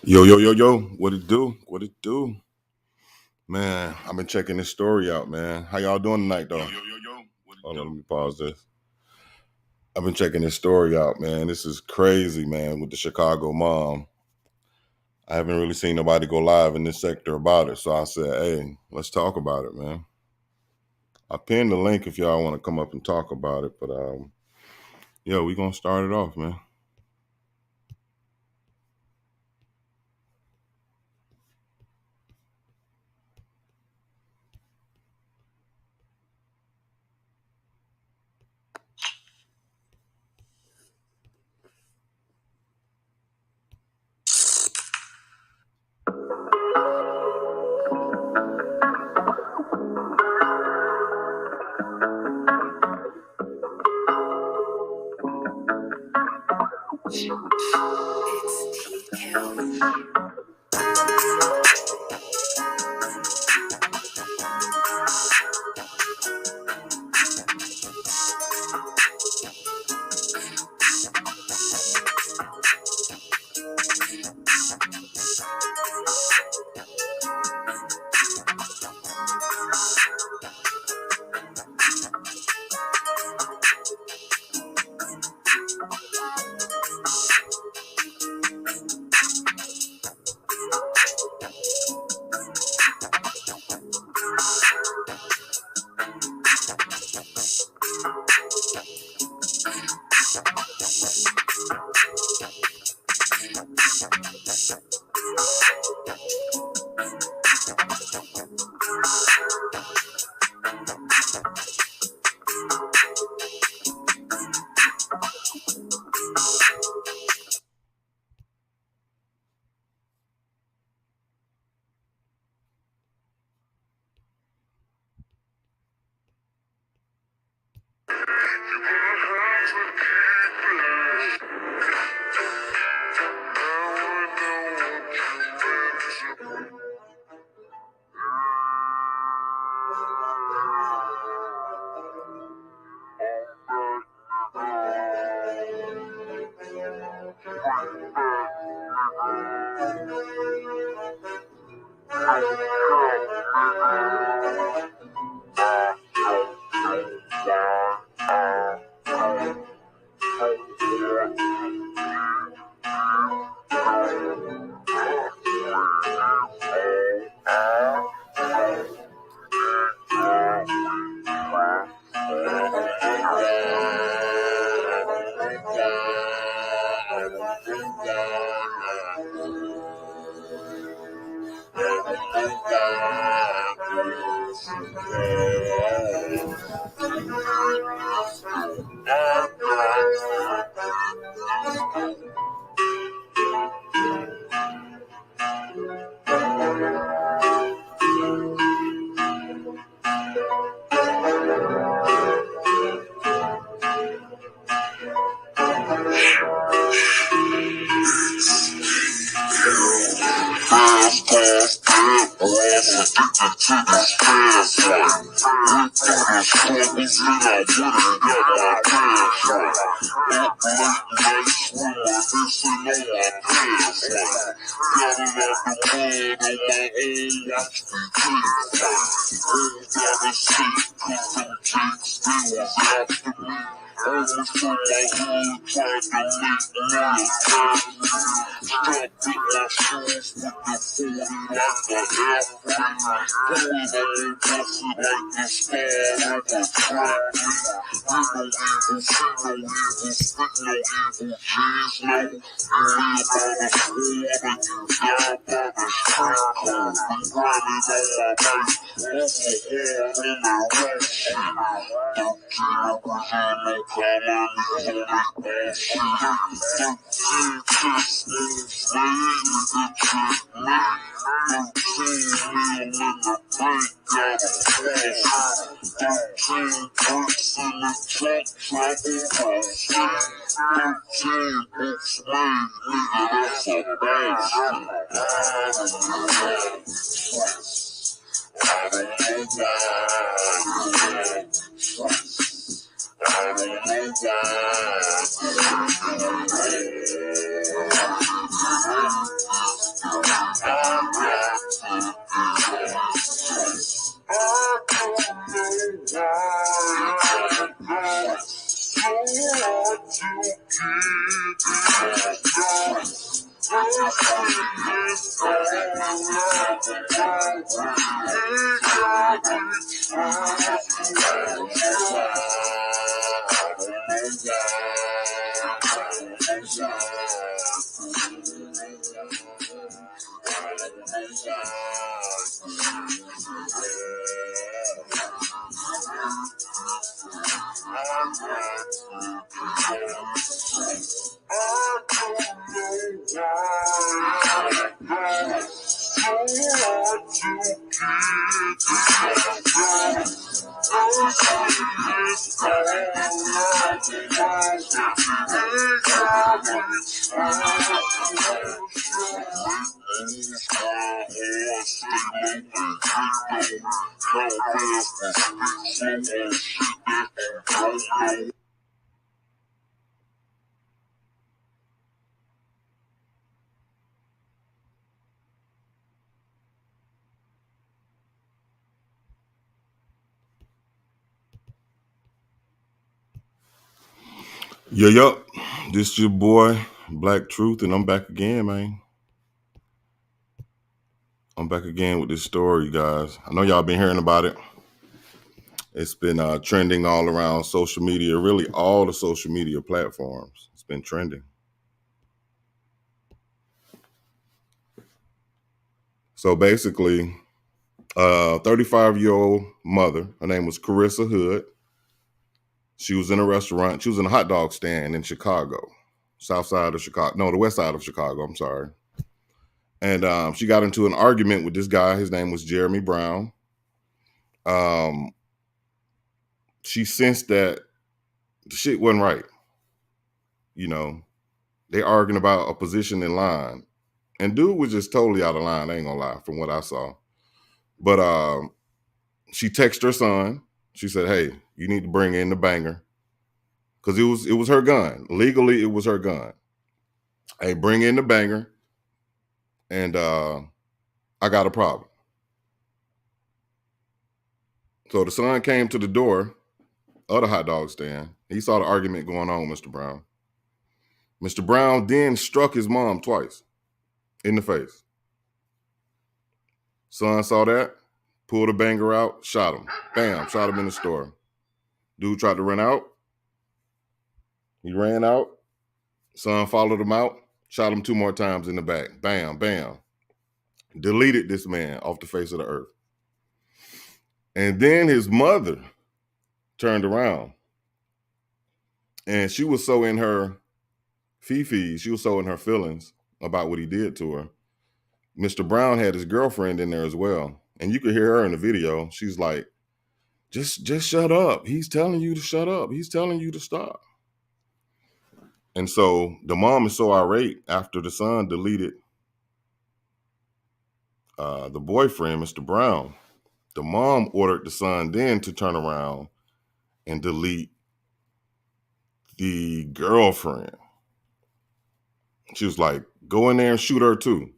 Yo, yo, yo, yo, what it do? What it do? Man, I've been checking this story out, man. How y'all doing tonight, though? Yo, what it Hold on, let me pause this. I've been checking this story out, man. This is crazy, man, with the Chicago mom. I haven't really seen nobody go live in this sector about it. So I said, hey, let's talk about it, man. I pinned the link if y'all want to come up and talk about it. But yeah, we're gonna start it off, man. Yup. This your boy, Black Truth, and I'm back again, man. I'm back again with this story, guys. I know y'all been hearing about it. It's been trending all around social media, really all the social media platforms. It's been trending. So basically, 35-year-old mother, her name was Karrisa Hood. She was in a restaurant. She was in a hot dog stand in Chicago, south side of Chicago. No, the west side of Chicago. I'm sorry. And she got into an argument with this guy. His name was Jeremy Brown. She sensed that the shit wasn't right. You know, they arguing about a position in line. And dude was just totally out of line. I ain't gonna lie, from what I saw. But she texted her son. She said, "Hey, you need to bring in the banger." Because it was her gun. Legally, it was her gun. Hey, bring in the banger. And I got a problem. So the son came to the door of the hot dog stand. He saw the argument going on with Mr. Brown. Mr. Brown then struck his mom twice in the face. Son saw that, pulled a banger out, shot him. Bam, shot him in the store. Dude tried to run out. He ran out. Son followed him out, shot him 2 more times in the back. Bam, bam. Deleted this man off the face of the earth. And then his mother turned around. And she was so in her she was so in her feelings about what he did to her. Mr. Brown had his girlfriend in there as well. And you could hear her in the video. She's like, just shut up. He's telling you to shut up. He's telling you to stop. And so the mom is so irate after the son deleted the boyfriend, Mr. Brown. The mom ordered the son then to turn around and delete the girlfriend. She was like, go in there and shoot her too.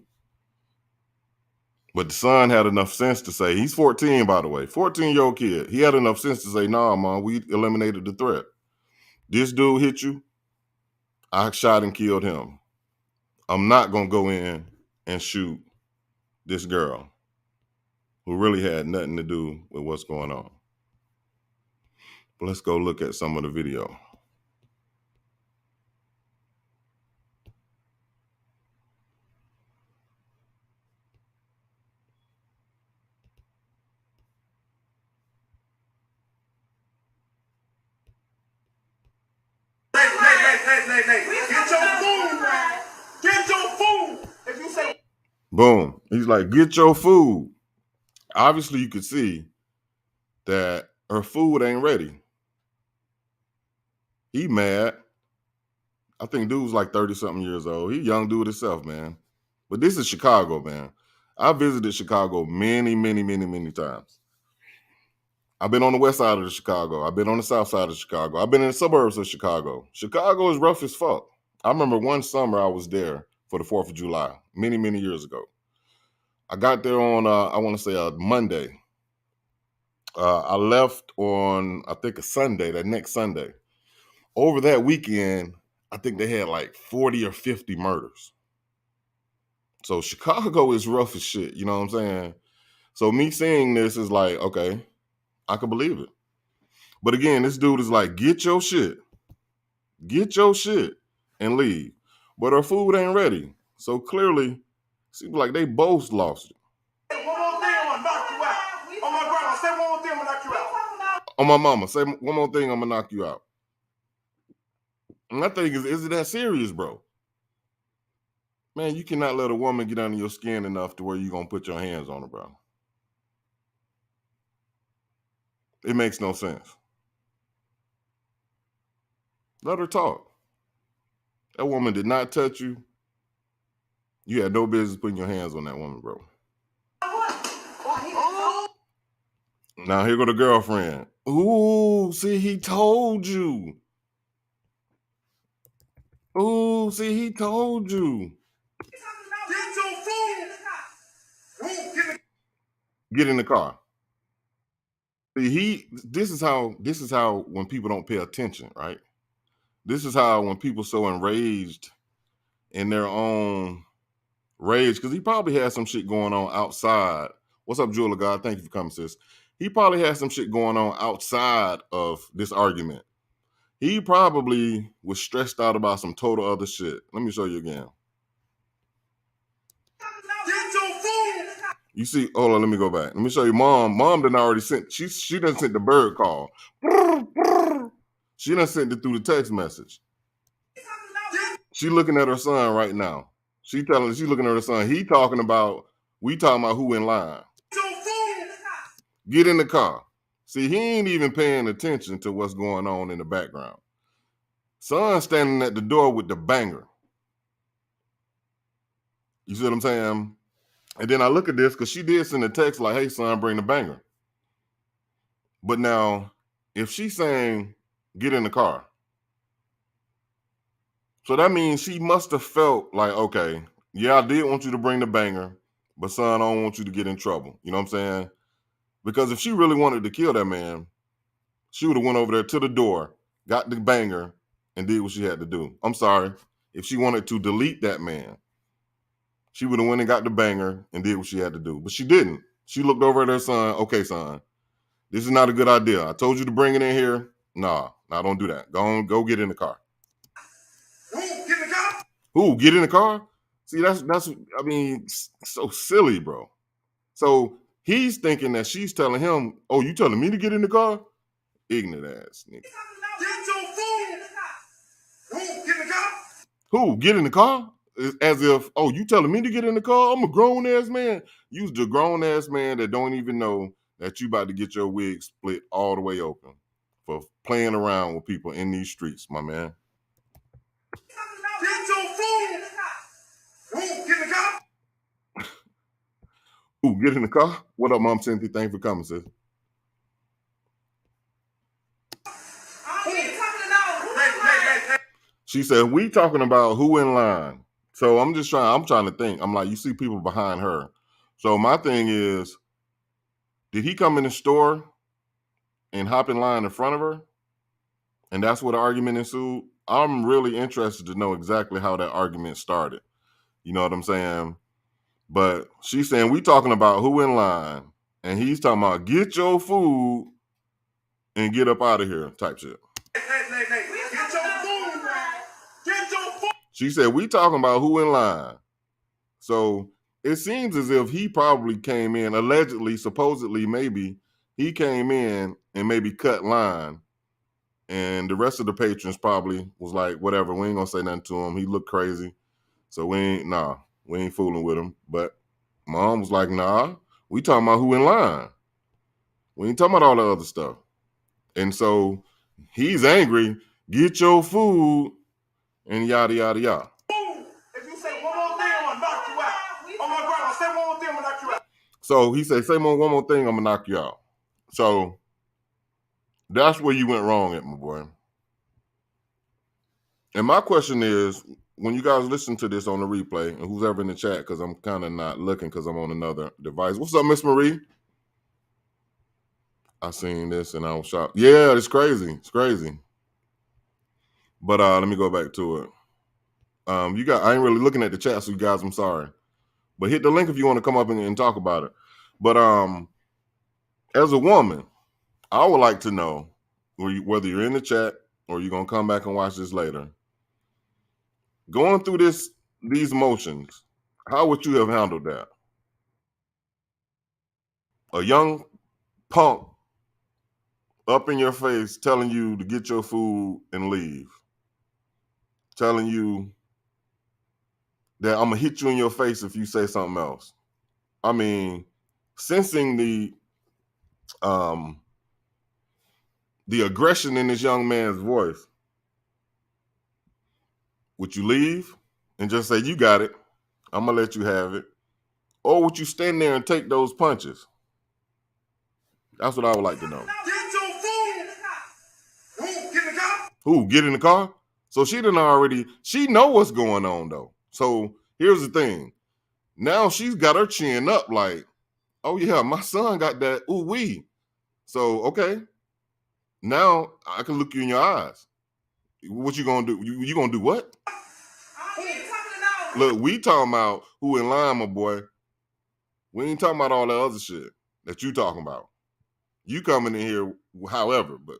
But the son had enough sense to say, he's 14, by the way, 14-year-old kid. He had enough sense to say, nah, mom, we eliminated the threat. This dude hit you. I shot and killed him. I'm not going to go in and shoot this girl who really had nothing to do with what's going on. But let's go look at some of the video. Get your food. Get your food. If you say, boom, he's like, get your food. Obviously, you could see that her food ain't ready. He mad. I think dude was like 30-something years old. He young dude himself, man. But this is Chicago, man. I visited Chicago many, many, many, many times. I've been on the west side of Chicago. I've been on the south side of Chicago. I've been in the suburbs of Chicago. Chicago is rough as fuck. I remember one summer I was there for the 4th of July, many, many years ago. I got there on, I want to say a Monday. I left on, I think, a Sunday, that next Sunday. Over that weekend, I think they had like 40 or 50 murders. So Chicago is rough as shit. You know what I'm saying? So me seeing this is like, okay, I can believe it. But again, this dude is like, get your shit, and leave. But her food ain't ready. So clearly, seems like they both lost it. One more thing, I'm gonna knock you out. On my grandma, say one more thing, I'm gonna knock you out. On my mama, say one more thing, I'm gonna knock you out. And my thing is it that serious, bro? Man, you cannot let a woman get under your skin enough to where you gonna put your hands on her, bro. It makes no sense. Let her talk. That woman did not touch you. You had no business putting your hands on that woman, bro. Now here go the girlfriend. Ooh, see, he told you. Ooh, see, he told you. Get your food. Get in the car. See, this is how when people don't pay attention, right? This is how when people so enraged in their own rage, because he probably had some shit going on outside. What's up, Jewel of God? Thank you for coming, sis. He probably had some shit going on outside of this argument. He probably was stressed out about some total other shit. Let me show you again. Get your food. You see, hold on, let me go back. Let me show you. Mom done already sent, she done sent the bird call. She done sent it through the text message. She looking at her son right now. She looking at her son. We talking about who in line. Get in the car. See, he ain't even paying attention to what's going on in the background. Son standing at the door with the banger. You see what I'm saying? And then I look at this because she did send a text like, hey, son, bring the banger. But now, if she's saying, get in the car, so that means she must have felt like, okay, yeah, I did want you to bring the banger, but son, I don't want you to get in trouble. You know what I'm saying? Because if she really wanted to kill that man, she would have went over there to the door, got the banger, and did what she had to do. I'm sorry. If she wanted to delete that man, she would have went and got the banger and did what she had to do. But she didn't. She looked over at her son. Okay, son, this is not a good idea. I told you to bring it in here. Nah, don't do that. Go get in the car. Who? Get in the car? Who? Get in the car? See, that's I mean, so silly, bro. So he's thinking that she's telling him, oh, you telling me to get in the car? Ignorant ass nigga. Get your food. Who? Get in the car? Who? Get in the car? As if, oh, you telling me to get in the car? I'm a grown ass man. You's the grown ass man that don't even know that you about to get your wig split all the way open for playing around with people in these streets, my man. Get your food. Who? Get in the car? Who? Get in the car? What up, Mom Cynthia? Thanks for coming, sis. She said, we talking about who in line. So I'm trying to think. I'm like, you see people behind her. So my thing is, did he come in the store and hop in line in front of her? And that's where the argument ensued? I'm really interested to know exactly how that argument started. You know what I'm saying? But she's saying, we talking about who in line. And he's talking about get your food and get up out of here type shit. She said, we talking about who in line. So it seems as if he probably came in, allegedly, supposedly, maybe, he came in and maybe cut line. And the rest of the patrons probably was like, whatever, we ain't gonna say nothing to him. He looked crazy. So we ain't fooling with him. But Mom was like, nah, we talking about who in line. We ain't talking about all the other stuff. And so he's angry, get your food, and yada, yada, yada. If you say one more thing, I'm gonna knock you out. Oh my grandma, say one more thing, I'm gonna knock you out. So he said, say one more thing, I'm gonna knock you out. So that's where you went wrong at, my boy. And my question is, when you guys listen to this on the replay, and who's ever in the chat, because I'm kind of not looking because I'm on another device. What's up, Miss Marie? I seen this and I was shocked. Yeah, it's crazy. It's crazy. But let me go back to it. I ain't really looking at the chat, so you guys, I'm sorry. But hit the link if you want to come up and talk about it. But as a woman, I would like to know whether you're in the chat or you're gonna come back and watch this later. Going through these motions, how would you have handled that? A young punk up in your face telling you to get your food and leave, telling you that I'm gonna hit you in your face if you say something else. I mean, sensing the aggression in this young man's voice, would you leave and just say, you got it, I'm gonna let you have it? Or would you stand there and take those punches? That's what I would like to know. Get your food. Who? Get in the car? Who? Get in the car? So she know what's going on though. So here's the thing. Now she's got her chin up like, oh yeah, my son got that ooh wee. So, okay. Now I can look you in your eyes. What you gonna do? You gonna do what? Look, we talking about who in line, my boy. We ain't talking about all that other shit that you talking about. You coming in here, however, but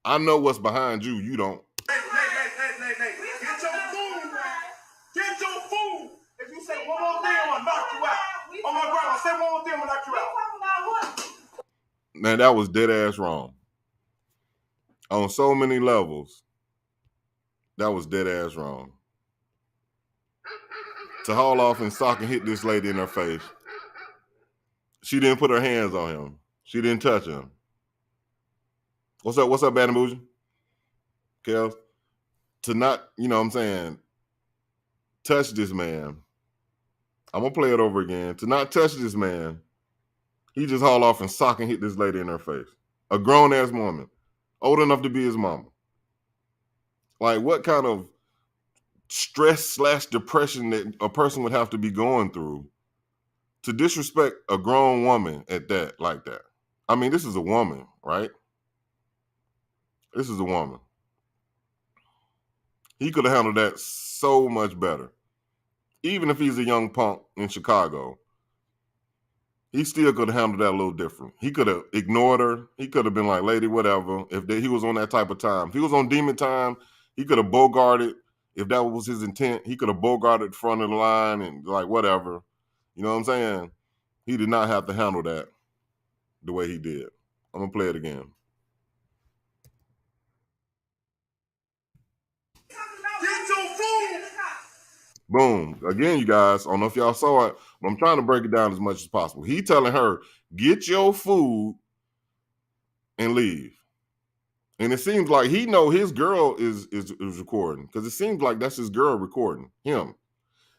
I know what's behind you. You don't. Hey. Get your food. Get your food. If you say one more thing, I'm gonna knock you out. Oh my God, I say one more thing, I'm gonna knock you out. Man, that was dead ass wrong. On so many levels, that was dead ass wrong. To haul off and sock and hit this lady in her face. She didn't put her hands on him. She didn't touch him. What's up, Bad and Bougie? Kels? To not, you know what I'm saying, touch this man. I'm going to play it over again. To not touch this man, he just haul off and sock and hit this lady in her face. A grown-ass woman, old enough to be his mama. Like, what kind of stress/depression that a person would have to be going through to disrespect a grown woman at that, like that? I mean, this is a woman, right? This is a woman. He could have handled that so much better. Even if he's a young punk in Chicago, he still could have handled that a little different. He could have ignored her. He could have been like, lady, whatever. He was on that type of time. If he was on demon time, he could have bogarted. If that was his intent, he could have bogarted front of the line and like, whatever. You know what I'm saying? He did not have to handle that the way he did. I'm going to play it again. Get your food. Boom. Again, you guys, I don't know if y'all saw it, but I'm trying to break it down as much as possible. He telling her, get your food and leave. And it seems like he know his girl is recording, because it seems like that's his girl recording him.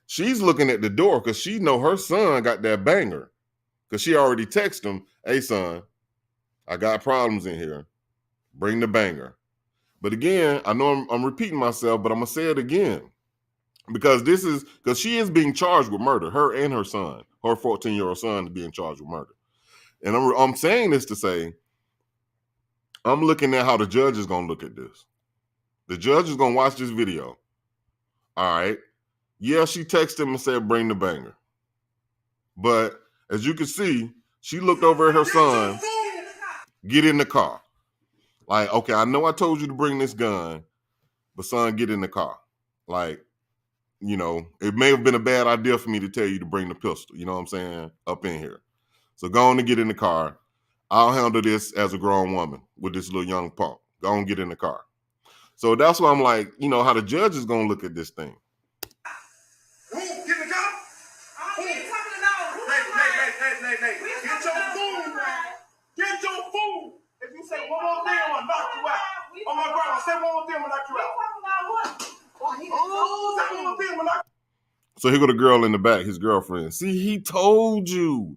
She's looking at the door because she know her son got that banger, because she already texted him, hey, son, I got problems in here. Bring the banger. But again, I know I'm repeating myself, but I'm going to say it again. Because she is being charged with murder. Her and her son, her 14-year-old son, is being charged with murder. And I'm saying this to say, I'm looking at how the judge is going to look at this. The judge is going to watch this video. All right. Yeah, she texted him and said, bring the banger. But as you can see, she looked over at her son, get in the car. Like, okay, I know I told you to bring this gun, but son, get in the car. Like, you know, it may have been a bad idea for me to tell you to bring the pistol, you know what I'm saying, up in here. So go on and get in the car. I'll handle this as a grown woman with this little young punk. Go on and get in the car. So that's why I'm like, you know, how the judge is going to look at this thing. Who? Get in the car? Hey. Get your food. Get your food. If you say one more thing, I'm going to knock you out. Oh, my God, say one more thing, I'm going to knock you out. So here go the girl in the back, his girlfriend. See, he told you.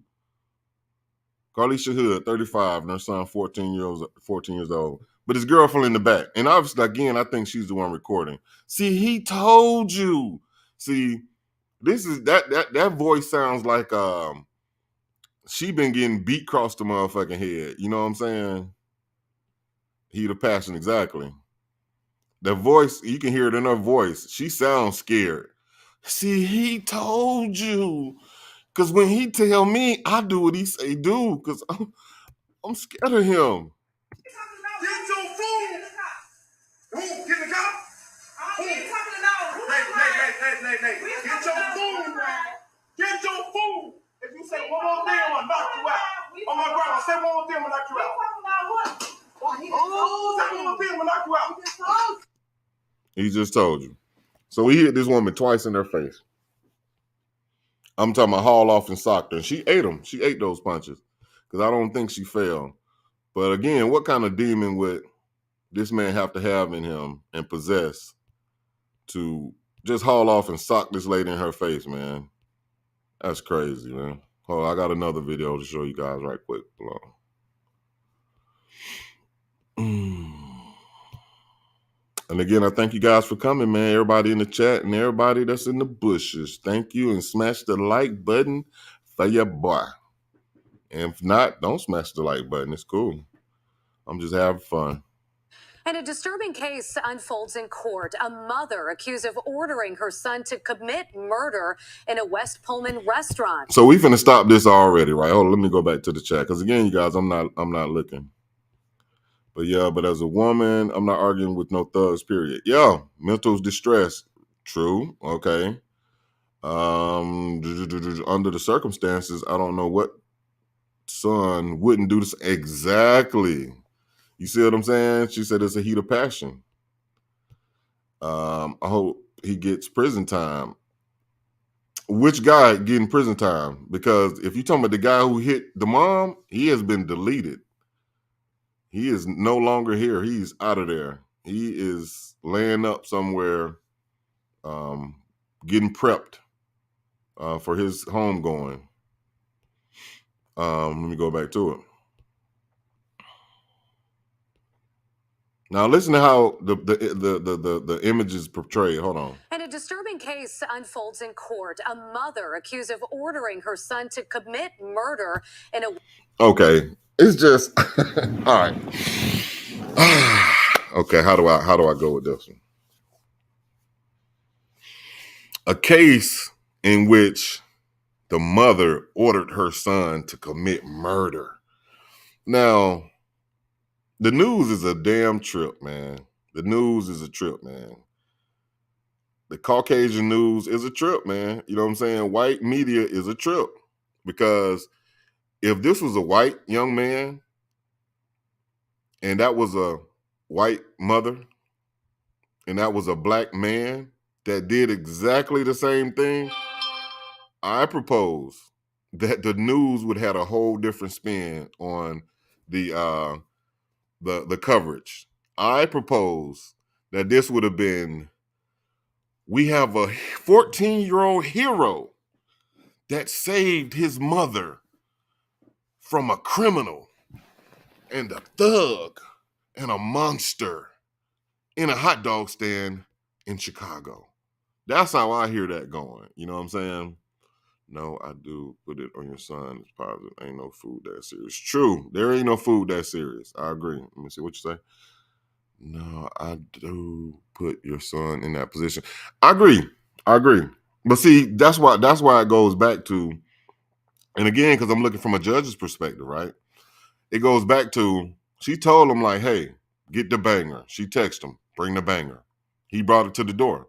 Karrisa Hood, 35, and her son 14 years old. But his girlfriend in the back. And obviously, again, I think she's the one recording. See, he told you. See, this is that voice sounds like She been getting beat across the motherfucking head. You know what I'm saying? Heat of passion, exactly. The voice, you can hear it in her voice. She sounds scared. See, he told you. Because when he tell me, I do what he say do. Because I'm scared of him. Get your food. Who? Get the cop? Who? Hey. Get your food. Get your food. If you say one more thing, I'm going to knock you out. Oh, my grandma, say one more thing, I'm going to knock you out. Oh, say one more thing, I'm going to knock you out. He just told you. So he hit this woman twice in her face. I'm talking about haul off and socked her. And she ate them. She ate those punches. Because I don't think she fell. But again, what kind of demon would this man have to have in him and possess to just haul off and sock this lady in her face, man? That's crazy, man. Hold on, I got another video to show you guys right quick. And again, I thank you guys for coming, man. Everybody in the chat and everybody that's in the bushes. Thank you, and smash the like button for your boy. And if not, don't smash the like button. It's cool. I'm just having fun. And a disturbing case unfolds in court. A mother accused of ordering her son to commit murder in a West Pullman restaurant. So we finna stop this already, right? Hold on, let me go back to the chat. Because again, you guys, I'm not looking. But yeah, but as a woman, I'm not arguing with no thugs, period. Yeah, mental distress. True. Okay. Under the circumstances, I don't know what son wouldn't do this exactly. You see what I'm saying? She said it's a heat of passion. I hope he gets prison time. Which guy getting prison time? Because if you're talking about the guy who hit the mom, he has been deleted. He is no longer here. He's out of there. He is laying up somewhere, getting prepped for his homegoing. Let me go back to it. Now listen to how the image is portrayed. Hold on. And a disturbing case unfolds in court. A mother accused of ordering her son to commit murder in a... Okay, it's just all right. Okay, how do I go with this one? A case in which the mother ordered her son to commit murder. Now, the news is a damn trip, man. The news is a trip, man. The Caucasian news is a trip, man. You know what I'm saying? White media is a trip. Because if this was a white young man and that was a white mother and that was a black man that did exactly the same thing, I propose that the news would have a whole different spin on the coverage. I propose that this would have been, we have a 14-year-old hero that saved his mother from a criminal and a thug and a monster in a hot dog stand in Chicago. That's how I hear that going. You know what I'm saying? No, I do put it on your son. It's positive. Ain't no food that serious. True. There ain't no food that serious. I agree. Let me see what you say. No, I do put your son in that position. I agree. But see, that's why it goes back to, and again, because I'm looking from a judge's perspective, right? It goes back to, she told him like, hey, get the banger. She texted him, bring the banger. He brought it to the door.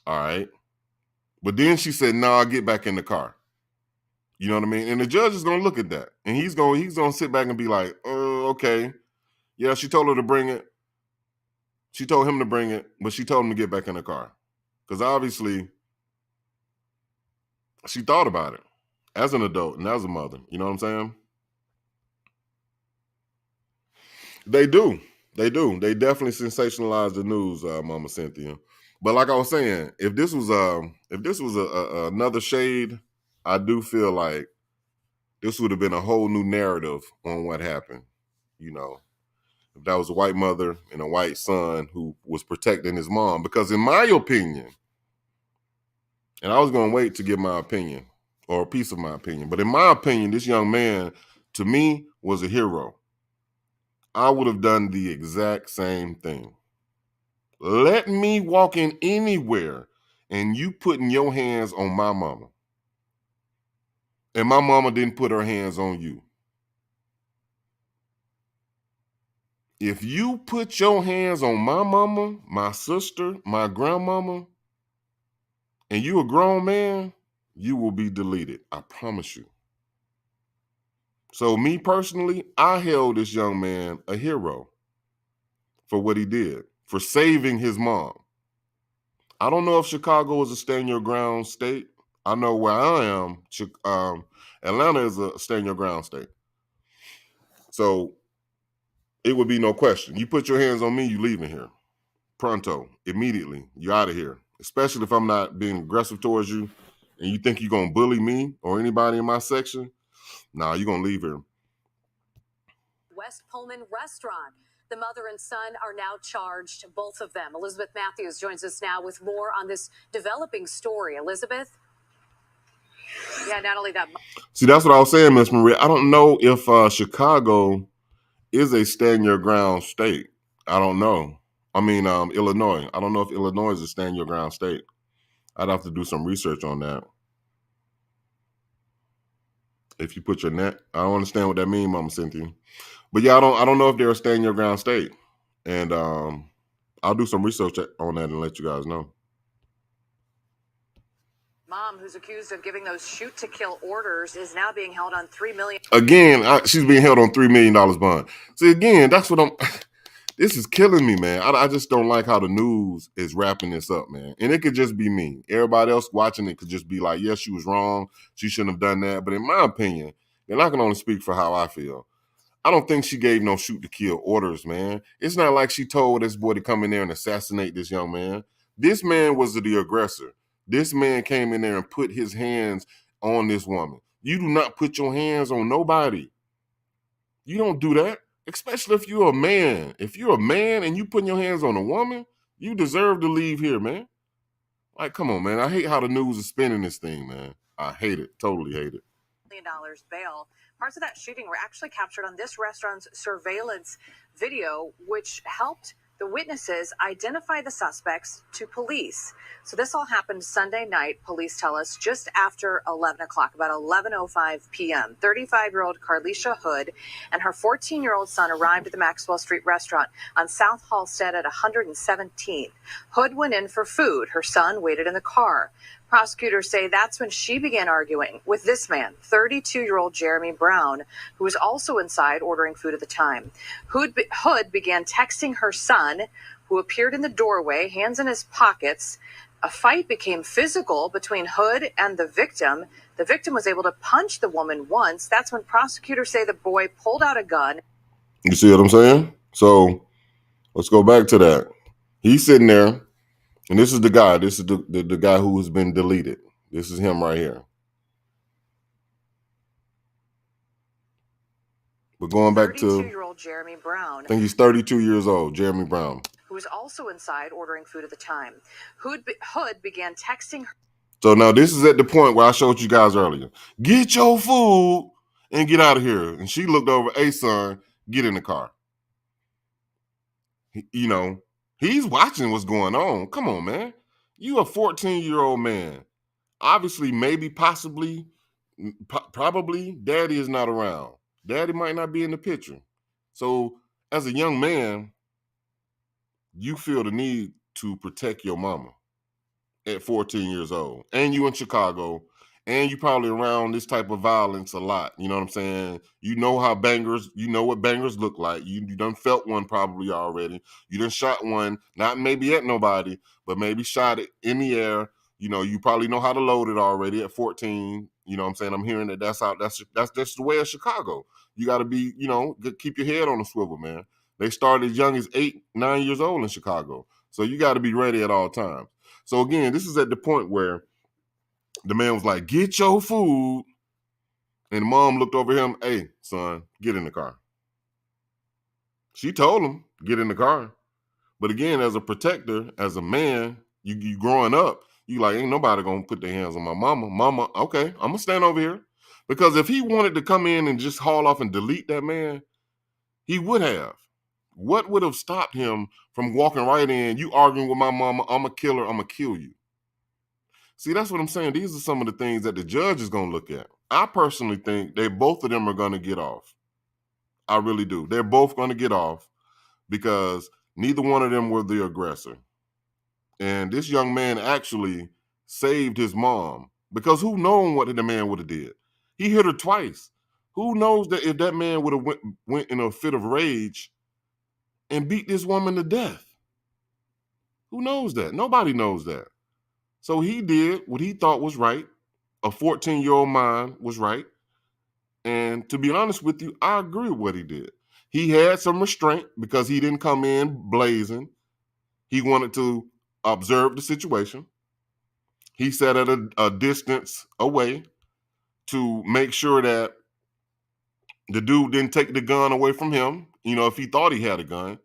All right. But then she said, no, I'll get back in the car. You know what I mean? And the judge is going to look at that. And he's going to sit back and be like, okay. Yeah, she told her to bring it. She told him to bring it, but she told him to get back in the car. Because obviously, she thought about it as an adult and as a mother. You know what I'm saying? They do. They definitely sensationalize the news, Mama Cynthia. But like I was saying, if this was another shade, I do feel like this would have been a whole new narrative on what happened. You know, if that was a white mother and a white son who was protecting his mom. Because in my opinion, and I was going to wait to give my opinion or a piece of my opinion. But in my opinion, this young man, to me, was a hero. I would have done the exact same thing. Let me walk in anywhere and you putting your hands on my mama. And my mama didn't put her hands on you. If you put your hands on my mama, my sister, my grandmama, and you a grown man, you will be deleted. I promise you. So me personally, I held this young man a hero for what he did, for saving his mom. I don't know if Chicago is a stand your ground state. I know where I am, Atlanta is a stand your ground state. So it would be no question. You put your hands on me, you leaving here. Pronto, immediately. You're out of here. Especially if I'm not being aggressive towards you and you think you're gonna bully me or anybody in my section. Nah, you're gonna leave here. West Pullman restaurant. The mother and son are now charged, both of them. Elizabeth Matthews joins us now with more on this developing story. Elizabeth? Yeah, not only that. See, that's what I was saying, Miss Maria. I don't know if Chicago is a stand your ground state. I don't know. I mean, Illinois. I don't know if Illinois is a stand your ground state. I'd have to do some research on that. If you put your net, I don't understand what that means, Mama Cynthia. But yeah, I don't know if they're a stand your ground state. And I'll do some research on that and let you guys know. Mom, who's accused of giving those shoot-to-kill orders, is now being held on $3 million. Again, she's being held on $3 million bond. See, again, that's what I'm. This is killing me, man. I just don't like how the news is wrapping this up, man. And it could just be me. Everybody else watching it could just be like, yes, she was wrong. She shouldn't have done that. But in my opinion, and I can only speak for how I feel, I don't think she gave no shoot-to-kill orders, man. It's not like she told this boy to come in there and assassinate this young man. This man was the aggressor. This man came in there and put his hands on this woman. You do not put your hands on nobody. You don't do that, especially if you're a man. If you're a man and you putting your hands on a woman, you deserve to leave here, man. Like, come on, man. I hate how the news is spinning this thing, man. I hate it. Totally hate it. $1 million bail. Parts of that shooting were actually captured on this restaurant's surveillance video, which helped the witnesses identify the suspects to police. So this all happened Sunday night, police tell us, just after 11 o'clock, about 11:05 p.m. 35-year-old Karrisa Hood and her 14-year-old son arrived at the Maxwell Street restaurant on South Halstead at 117th. Hood went in for food. Her son waited in the car. Prosecutors say that's when she began arguing with this man, 32-year-old Jeremy Brown, who was also inside ordering food at the time. Hood began texting her son, who appeared in the doorway, hands in his pockets. A fight became physical between Hood and the victim. The victim was able to punch the woman once. That's when prosecutors say the boy pulled out a gun. You see what I'm saying? So let's go back to that. He's sitting there. And this is the guy. This is the guy who has been deleted. This is him right here. But going back to 32-year-old Jeremy Brown. I think he's 32 years old, Jeremy Brown. Who was also inside ordering food at the time. Hood began texting her. So now this is at the point where I showed you guys earlier. Get your food and get out of here. And she looked over, hey, son, get in the car. You know, he's watching what's going on. Come on, man. You a 14-year-old man. Obviously, maybe, possibly, probably, daddy is not around. Daddy might not be in the picture. So as a young man, you feel the need to protect your mama at 14 years old. And you in Chicago, and you probably around this type of violence a lot. You know what I'm saying? You know how bangers, you know what bangers look like. You done felt one probably already. You done shot one, not maybe at nobody, but maybe shot it in the air. You know, you probably know how to load it already at 14. You know what I'm saying? I'm hearing that that's just the way of Chicago. You got to be, you know, keep your head on a swivel, man. They started as young as 8, 9 years old in Chicago. So you got to be ready at all times. So again, this is at the point where the man was like, get your food. And the mom looked over him, hey, son, get in the car. She told him, get in the car. But again, as a protector, as a man, you growing up, You like, ain't nobody gonna put their hands on my mama. Mama, okay, I'm gonna stand over here. Because if he wanted to come in and just haul off and delete that man, he would have. What would have stopped him from walking right in? You arguing with my mama, I'm a killer, I'm gonna kill you. See, that's what I'm saying. These are some of the things that the judge is gonna look at. I personally think both of them are gonna get off. I really do. They're both gonna get off because neither one of them were the aggressor. And this young man actually saved his mom because who knows what the man would have did? He hit her twice. Who knows that if that man would have went in a fit of rage and beat this woman to death? Who knows that? Nobody knows that. So he did what he thought was right. A 14-year-old mind was right. And to be honest with you, I agree with what he did. He had some restraint because he didn't come in blazing. He wanted to observe the situation. He sat at a distance away to make sure that the dude didn't take the gun away from him, if he thought he had a gun.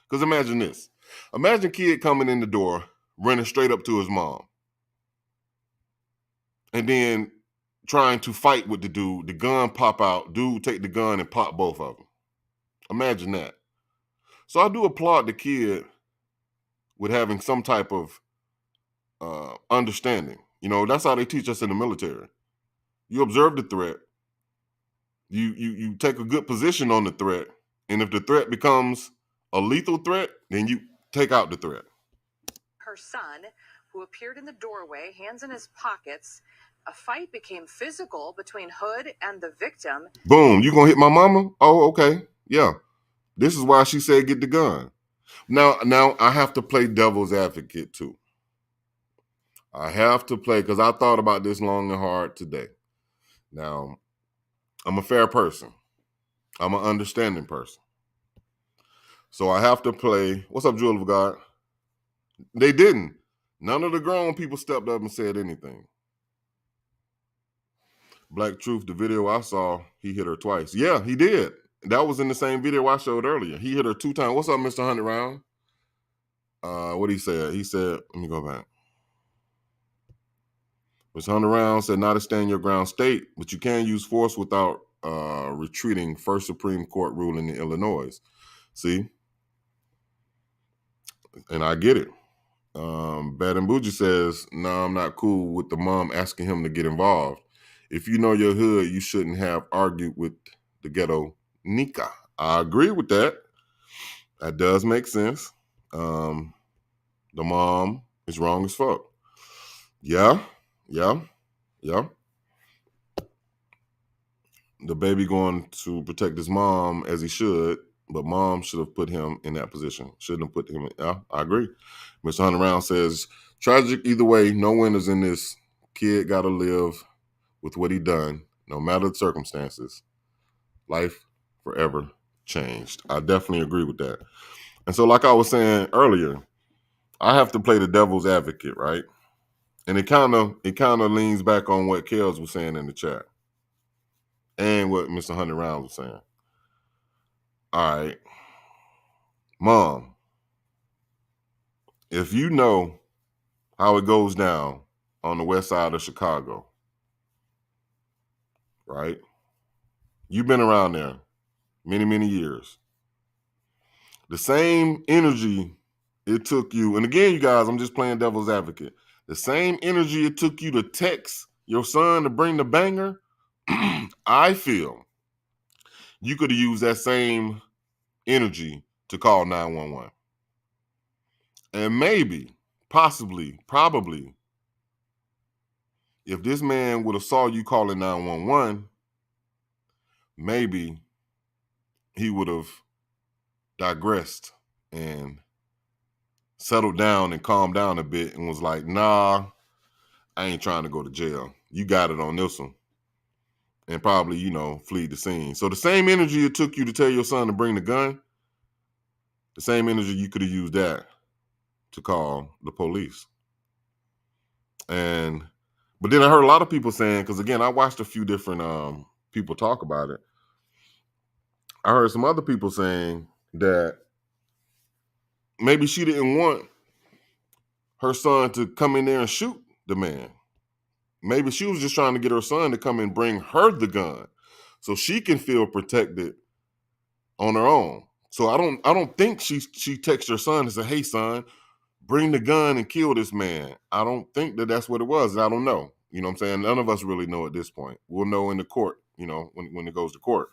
Because imagine this. Imagine kid coming in the door, running straight up to his mom. And then trying to fight with the dude, the gun pop out, dude take the gun and pop both of them. Imagine that. So I do applaud the kid with having some type of understanding. That's how they teach us in the military. You observe the threat. You take a good position on the threat. And if the threat becomes a lethal threat, then you take out the threat. Her son, who appeared in the doorway, hands in his pockets. A fight became physical between Hood and the victim. Boom, you gonna hit my mama? Oh, okay. Yeah. This is why she said get the gun. Now I have to play devil's advocate too. I have to play because I thought about this long and hard today. Now, I'm a fair person. I'm an understanding person. So I have to play. What's up, Jewel of God? They didn't. None of the grown people stepped up and said anything. Black Truth, the video I saw, he hit her twice. Yeah, he did. That was in the same video I showed earlier. He hit her 2 times. What's up, Mr. 100 Round? What he said? He said, let me go back. Mr. 100 Round said, not a stand your ground state, but you can use force without retreating first Supreme Court ruling in Illinois. See? And I get it. Bad and Bougie says, no, I'm not cool with the mom asking him to get involved. If you know your hood, you shouldn't have argued with the ghetto Nika. I agree with that. That does make sense. The mom is wrong as fuck. Yeah. The baby going to protect his mom as he should, but mom should have put him in that position. Shouldn't have put him in. Yeah, I agree. Mr. 100 Round says, tragic either way, no winners in this. Kid got to live with what he done, no matter the circumstances. Life forever changed. I definitely agree with that. And so like I was saying earlier, I have to play the devil's advocate, right? And it kind of leans back on what Kels was saying in the chat and what Mr. 100 Rounds was saying. All right. Mom, if you know how it goes down on the west side of Chicago, right? You've been around there many, many years. The same energy it took you, and again, you guys, I'm just playing devil's advocate. The same energy it took you to text your son to bring the banger, I feel you could have used that same energy to call 911. And maybe, possibly, probably, if this man would have saw you calling 911, maybe he would have digressed and settled down and calmed down a bit and was like, nah, I ain't trying to go to jail. You got it on this one. And probably, flee the scene. So the same energy it took you to tell your son to bring the gun, the same energy you could have used that to call the police. But then I heard a lot of people saying, because again, I watched a few different people talk about it. I heard some other people saying that maybe she didn't want her son to come in there and shoot the man. Maybe she was just trying to get her son to come and bring her the gun so she can feel protected on her own. So I don't think she texted her son and said, "Hey son, bring the gun and kill this man." I don't think that that's what it was. I don't know. You know what I'm saying? None of us really know at this point. We'll know in the court, you know, when it goes to court.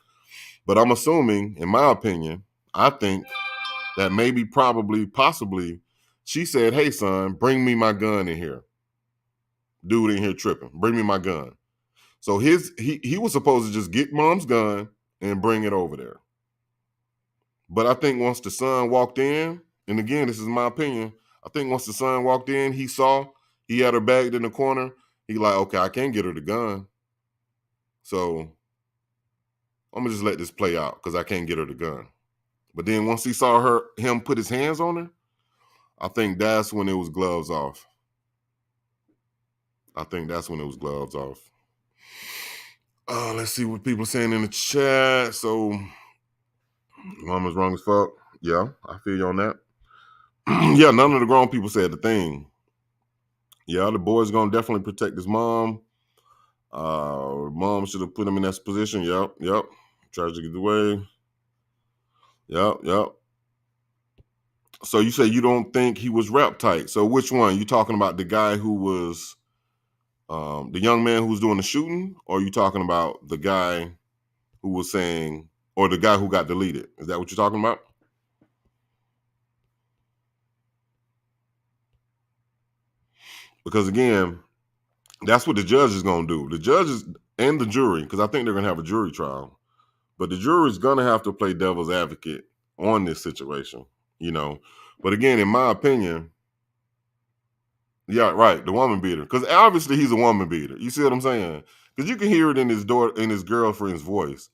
But I'm assuming, in my opinion, I think that maybe, probably, possibly, she said, "Hey son, bring me my gun in here. Dude in here tripping. Bring me my gun." So he was supposed to just get mom's gun and bring it over there. But I think once the son walked in, and again, this is my opinion, I think once the son walked in, he had her bagged in the corner. He like, okay, I can't get her the gun. So I'm gonna just let this play out because I can't get her the gun. But then once he saw him put his hands on her, I think that's when it was gloves off. I think that's when it was gloves off. Let's see what people are saying in the chat. So, mama's wrong as fuck. Yeah, I feel you on that. Yeah, none of the grown people said the thing. Yeah, the boy's gonna definitely protect his mom. Mom should have put him in that position. Yep. Tries to get away. Yep. So you say you don't think he was rap tight. So which one? You talking about the guy who was the young man who was doing the shooting, or you talking about the guy who was saying, or the guy who got deleted? Is that what you're talking about? Because again, that's what the judge is going to do. The judges and the jury, because I think they're going to have a jury trial, but the jury is going to have to play devil's advocate on this situation, you know. But again, in my opinion, yeah, right, the woman beater, because obviously he's a woman beater. You see what I'm saying? Because you can hear it in his girlfriend's voice.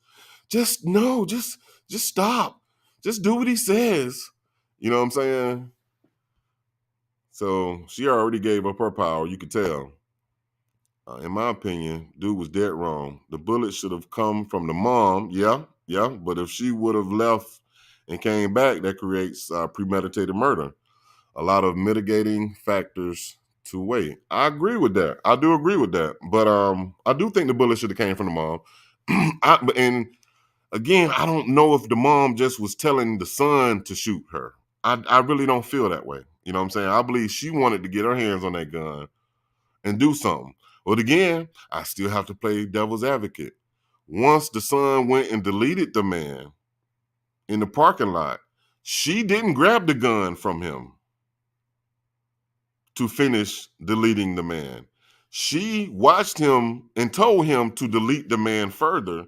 Just no, just stop, just do what he says. You know what I'm saying? So she already gave up her power. You could tell. In my opinion, dude was dead wrong. The bullet should have come from the mom. Yeah. But if she would have left and came back, that creates premeditated murder. A lot of mitigating factors to weigh. I agree with that. I do agree with that. But I do think the bullet should have came from the mom. And again, I don't know if the mom just was telling the son to shoot her. I really don't feel that way. You know what I'm saying? I believe she wanted to get her hands on that gun and do something. But again, I still have to play devil's advocate. Once the son went and deleted the man in the parking lot, she didn't grab the gun from him to finish deleting the man. She watched him and told him to delete the man further.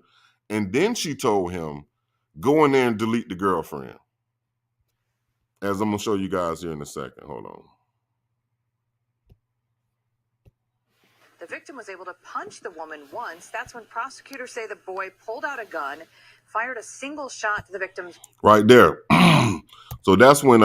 And then she told him, go in there and delete the girlfriend. As I'm going to show you guys here in a second. Hold on. The victim was able to punch the woman once. That's when prosecutors say the boy pulled out a gun, fired a single shot to the victim's. Right there. So that's when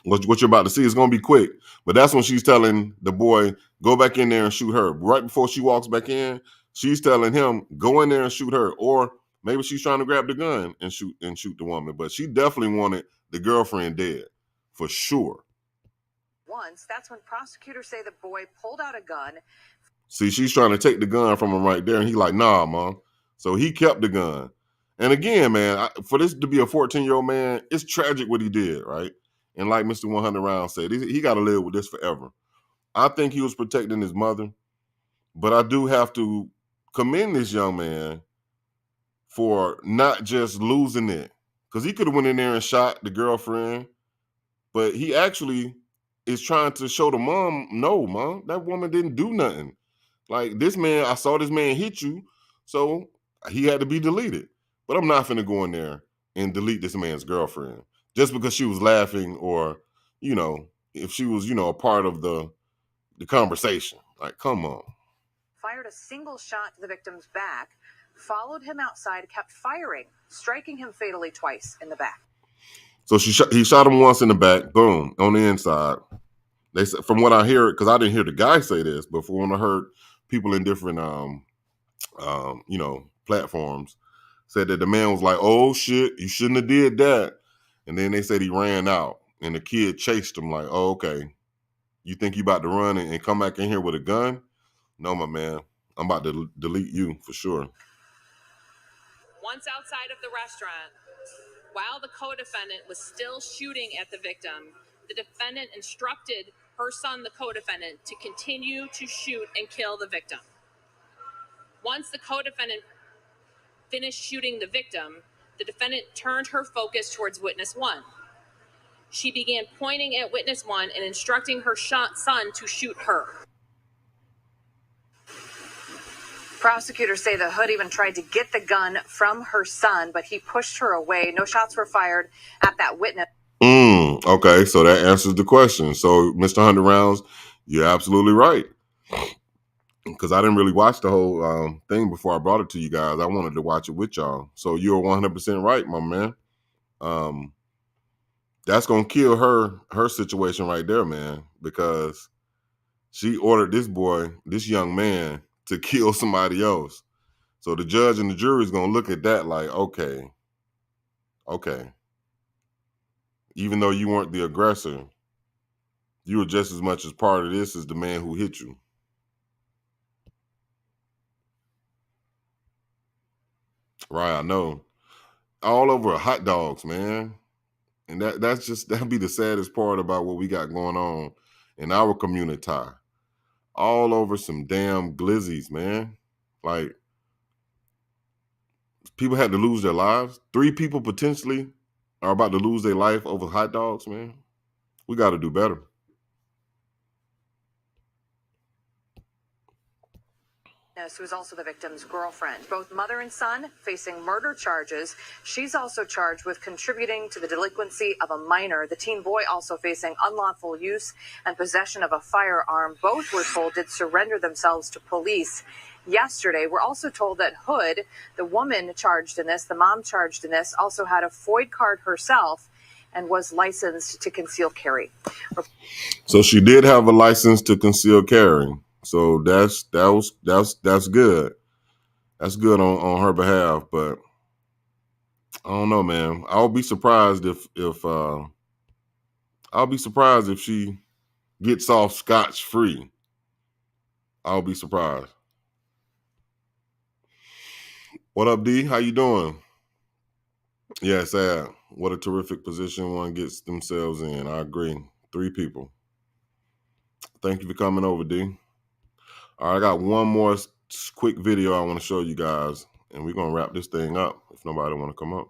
what you're about to see is going to be quick. But that's when she's telling the boy, go back in there and shoot her. Right before she walks back in, she's telling him, go in there and shoot her. Or maybe she's trying to grab the gun and shoot the woman. But she definitely wanted the girlfriend dead, for sure. Once, that's when prosecutors say the boy pulled out a gun. See, she's trying to take the gun from him right there. And he's like, nah, mom. So he kept the gun. And again, man, for this to be a 14-year-old man, it's tragic what he did, right? And like Mr. 100 Round said, he got to live with this forever. I think he was protecting his mother, but I do have to commend this young man for not just losing it, because he could have went in there and shot the girlfriend, but he actually is trying to show the mom, no, mom, that woman didn't do nothing. Like, this man, I saw this man hit you, so he had to be deleted. But I'm not finna go in there and delete this man's girlfriend just because she was laughing, or, you know, if she was, you know, a part of the conversation. Like, come on. Fired a single shot to the victim's back, followed him outside, kept firing, striking him fatally twice in the back. So he shot him once in the back, boom, on the inside. They said, from what I hear, because I didn't hear the guy say this, but from when I heard people in different you know, platforms said that the man was like, oh shit, you shouldn't have did that. And then they said he ran out and the kid chased him like, oh, okay. You think you about to run and come back in here with a gun? No, my man. I'm about to delete you for sure. Once outside of the restaurant, while the co-defendant was still shooting at the victim, the defendant instructed her son, the co-defendant, to continue to shoot and kill the victim. Once the co-defendant finished shooting the victim, the defendant turned her focus towards witness one. She began pointing at witness one and instructing her son to shoot her. Prosecutors say the Hood even tried to get the gun from her son, but he pushed her away. No shots were fired at that witness. Okay, so that answers the question. So, Mr. 100 Rounds, you're absolutely right. Because I didn't really watch the whole thing before I brought it to you guys. I wanted to watch it with y'all. So you're 100% right, my man. That's gonna kill her situation right there, man, because she ordered this young man, to kill somebody else. So the judge and the jury is gonna look at that like, okay, even though you weren't the aggressor, you were just as much as part of this as the man who hit you. Right, I know. All over hot dogs, man. And that'd be the saddest part about what we got going on in our community. All over some damn glizzies, man. Like, people had to lose their lives. 3 people potentially are about to lose their life over hot dogs, man. We got to do better. Who is also the victim's girlfriend. Both mother and son facing murder charges. She's also charged with contributing to the delinquency of a minor. The teen boy also facing unlawful use and possession of a firearm. Both, we're told, did surrender themselves to police yesterday. We're also told that Hood, the woman charged in this, the mom charged in this, also had a FOID card herself and was licensed to conceal carry. So she did have a license to conceal carry. So that's good. That's good on her behalf. But I don't know, man. I'll be surprised if she gets off scotch-free. I'll be surprised. What up, D? How you doing? Yeah, sad. What a terrific position one gets themselves in. I agree. 3 people. Thank you for coming over, D. All right, I got one more quick video I want to show you guys, and we're going to wrap this thing up if nobody want to come up.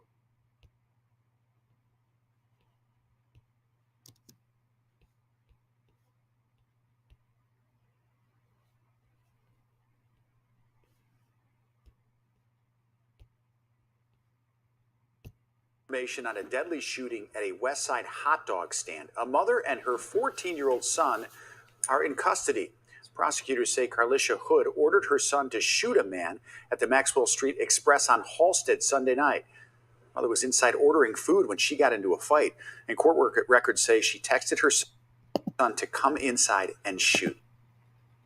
Information on a deadly shooting at a West Side hot dog stand. A mother and her 14-year-old son are in custody. Prosecutors say Karrisa Hood ordered her son to shoot a man at the Maxwell Street Express on Halsted Sunday night. Mother was inside ordering food when she got into a fight, and court records say she texted her son to come inside and shoot.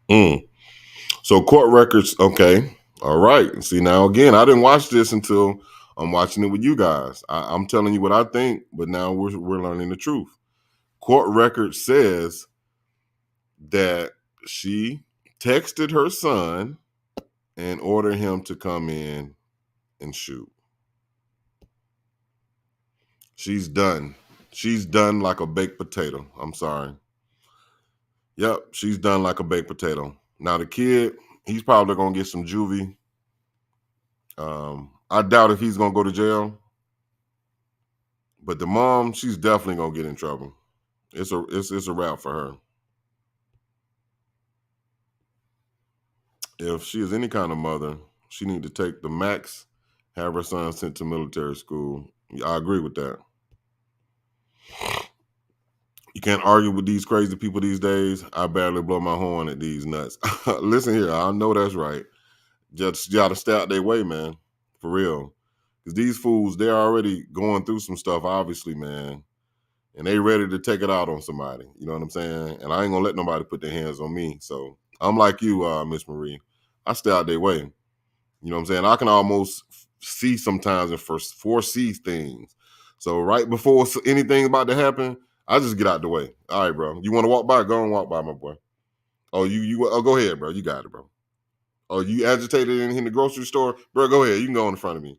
So court records, okay. All right. See, now again, I didn't watch this until I'm watching it with you guys. I'm telling you what I think, but now we're learning the truth. Court record says that she texted her son and ordered him to come in and shoot. She's done. She's done like a baked potato. I'm sorry. Yep, she's done like a baked potato. Now the kid, he's probably gonna get some juvie. I doubt if he's gonna go to jail. But the mom, she's definitely gonna get in trouble. It's a wrap for her. If she is any kind of mother, she need to take the max, have her son sent to military school. I agree with that. You can't argue with these crazy people these days. I barely blow my horn at these nuts. Listen here, I know that's right. Just gotta stay out their way, man. For real. Because these fools, they're already going through some stuff, obviously, man. And they ready to take it out on somebody. You know what I'm saying? And I ain't gonna let nobody put their hands on me. So I'm like you, Miss Marie. I stay out their way. You know what I'm saying? I can almost see sometimes and foresee things. So right before anything's about to happen, I just get out the way. All right, bro. You want to walk by? Go and walk by, my boy. Oh, oh, go ahead, bro. You got it, bro. Oh, you agitated in the grocery store? Bro, go ahead. You can go in front of me.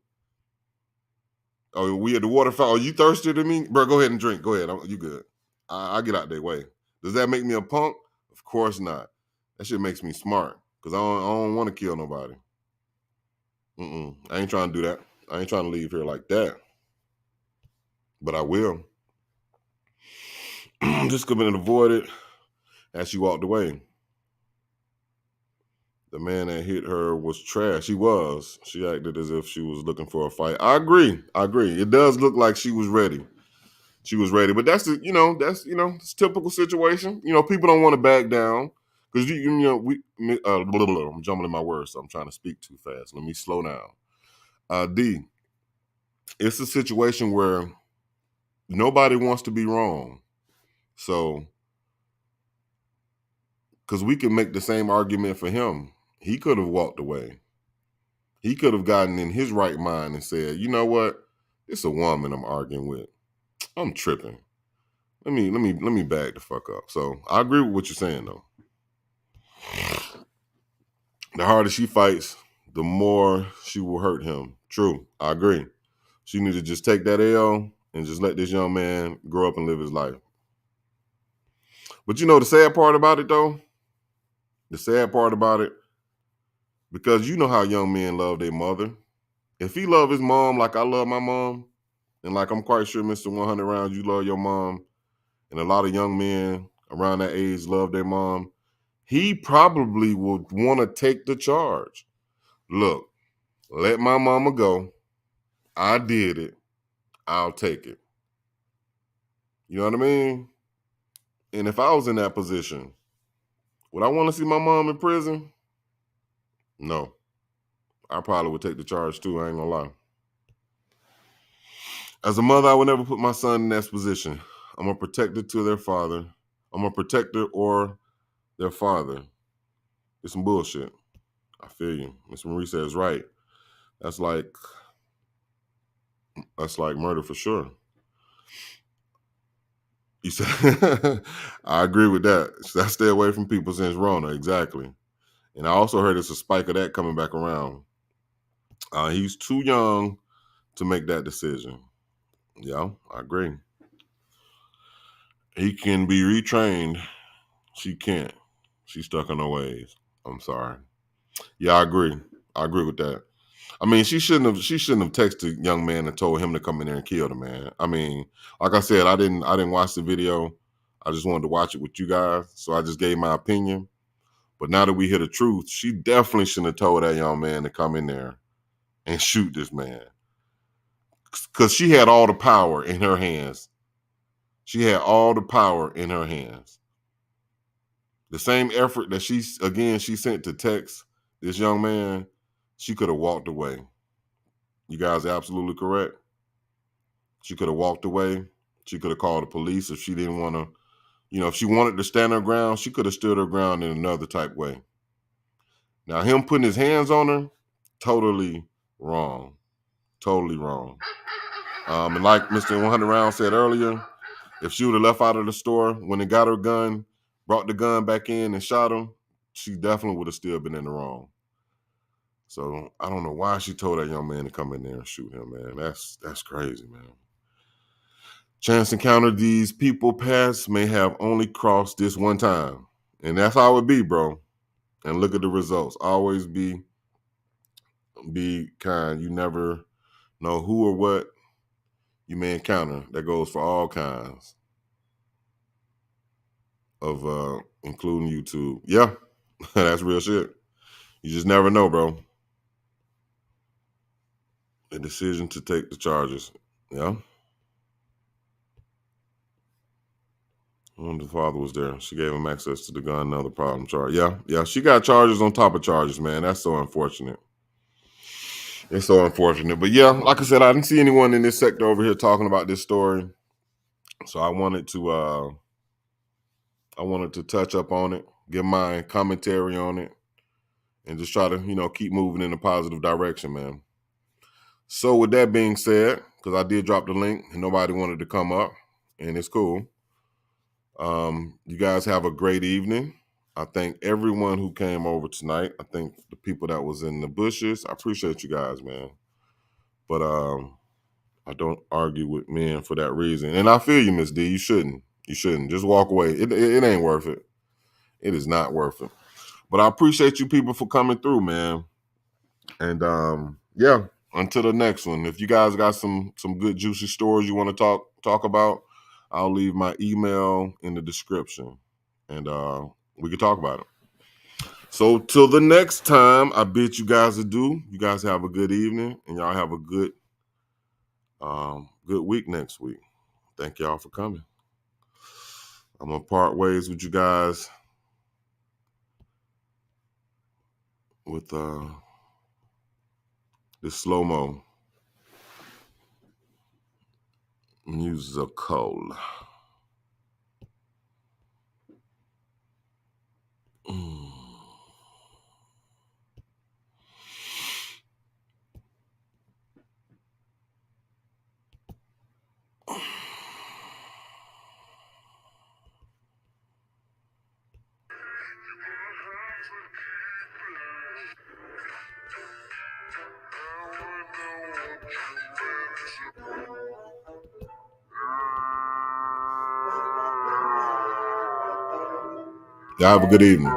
Oh, we at the water fountain. Oh, you thirsty to me? Bro, go ahead and drink. Go ahead. You good. I get out their way. Does that make me a punk? Of course not. That shit makes me smart because I don't want to kill nobody. I ain't trying to do that. I ain't trying to leave here like that. But I will. This could have been avoided as she walked away. The man that hit her was trash. He was. She acted as if she was looking for a fight. I agree. It does look like she was ready. But that's it's a typical situation. People don't want to back down because I'm jumbling my words, so I'm trying to speak too fast. Let me slow down. D, it's a situation where nobody wants to be wrong. So, because we can make the same argument for him. He could have walked away. He could have gotten in his right mind and said, you know what? It's a woman I'm arguing with. I'm tripping. Let me back the fuck up. So I agree with what you're saying though. The harder she fights, the more she will hurt him. True. I agree. She need to just take that L and just let this young man grow up and live his life. But the sad part about it though? The sad part about it, because you know how young men love their mother. If he love his mom like I love my mom, and like I'm quite sure Mr. 100 Rounds, you love your mom, and a lot of young men around that age love their mom, he probably would want to take the charge. Look, let my mama go. I did it. I'll take it. You know what I mean? And if I was in that position, would I want to see my mom in prison? No. I probably would take the charge too. I ain't gonna lie. As a mother, I would never put my son in that position. I'm a protector to their father. I'm a protector or their father. It's some bullshit. I feel you. Miss Marie says right. That's like murder for sure. You said I agree with that. I stay away from people since Rona, exactly. And I also heard it's a spike of that coming back around. He's too young to make that decision. Yeah, I agree. He can be retrained. She can't. She's stuck in her ways. I'm sorry. Yeah, I agree. I agree with that. I mean, she shouldn't have texted young man and told him to come in there and kill the man. I mean, like I said, I didn't watch the video. I just wanted to watch it with you guys. So I just gave my opinion. But now that we hear the truth, she definitely shouldn't have told that young man to come in there and shoot this man. Because she had all the power in her hands. She had all the power in her hands. The same effort that she sent to text this young man, she could have walked away. You guys are absolutely correct. She could have walked away. She could have called the police if she didn't want to, if she wanted to stand her ground, she could have stood her ground in another type way. Now, him putting his hands on her, totally wrong. Totally wrong. And like Mr. 100 Round said earlier, if she would have left out of the store when they got her gun, brought the gun back in and shot him, she definitely would have still been in the wrong. So I don't know why she told that young man to come in there and shoot him, man. That's crazy, man. Chance encounter these people past may have only crossed this one time. And that's how it be, bro. And look at the results. Always be kind. You never know who or what you may encounter. That goes for all kinds of including YouTube. Yeah, that's real shit. You just never know, bro. A decision to take the charges. Yeah. When the father was there, she gave him access to the gun, another problem charge. Yeah, she got charges on top of charges, man. That's so unfortunate. It's so unfortunate. But yeah, like I said, I didn't see anyone in this sector over here talking about this story. So I wanted to touch up on it, give my commentary on it, and just try to, keep moving in a positive direction, man. So with that being said, because I did drop the link and nobody wanted to come up, and it's cool. You guys have a great evening. I thank everyone who came over tonight. I thank the people that was in the bushes. I appreciate you guys, man. But I don't argue with men for that reason. And I feel you, Miss D. You shouldn't. You shouldn't. Just walk away. It ain't worth it. It is not worth it. But I appreciate you people for coming through, man. And yeah, until the next one. If you guys got some good juicy stories you want to talk about, I'll leave my email in the description. And we can talk about it. So till the next time, I bid you guys adieu. You guys have a good evening, and y'all have a good week next week. Thank y'all for coming. I'm gonna part ways with you guys with this slow-mo musical. Y'all have a good evening.